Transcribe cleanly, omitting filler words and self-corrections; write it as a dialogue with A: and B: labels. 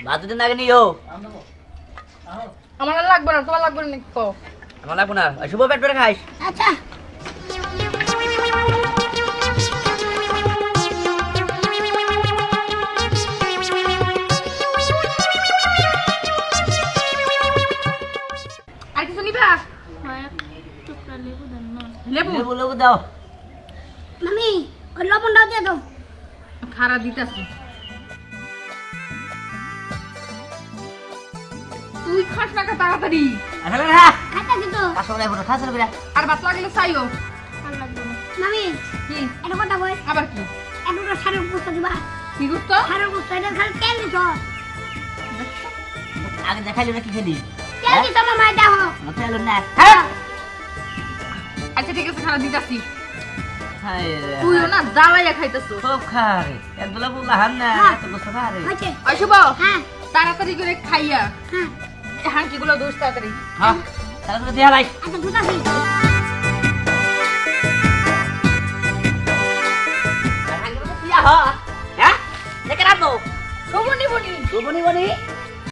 A: ভাত দিন আগে নিও।
B: আমার আর লাগবে না, তোমার লাগবে না নাকি কও?
A: আমার লাগবো না, ওই শুভ পেট ভরে খাইস।
C: আচ্ছা
B: আর কিছু নিবা? লেবু
A: লেবু লেবু দাও।
C: মামি ওই লবণটাও দিয়ে দাও।
B: খারা দিতেছি। তুই খাস না তাড়াতাড়ি।
A: আসলে না
C: খাইতেছি তো।
A: আসলে বড় খাসল বিরা।
B: আর ভাত লাগলে চাইও।
C: আর লাগবে না। মামি
B: কি
C: এটা কথা বল।
B: আবার কি?
C: একটা সারের গুস্ত দিবা।
B: কি করতো?
C: সারের গুস্ত এটা খালি তেল দিছ।
A: আগে দেখাইলি না কি খেলি?
C: তেল দিছ মামা দেখো।
A: মতে এলো না।
C: হ্যাঁ
B: আচ্ছা ঠিক আছে, খারা দিতেছি।
A: হায় রে।
B: তুইও না জ্বালাইয়া খাইতেছো।
A: খুব খারে। একদলা বুলা হান না
C: হ্যাঁ।
A: এত বসে খারে।
C: হয়েছে।
B: ওই শুভ,
C: হ্যাঁ
B: তাড়াতাড়ি করে খাইয়া
C: হ্যাঁ
B: এই হাঁকিগুলো দোষ তাড়াতাড়ি।
A: হ্যাঁ তাহলে তো দিয়া লাই।
C: আচ্ছা দুটাছি।
A: হাঙ্গি তো দিয়া হ। হ্যাঁ? দেখে রাখো।
B: শুভনি বনি
A: শুভনি বনি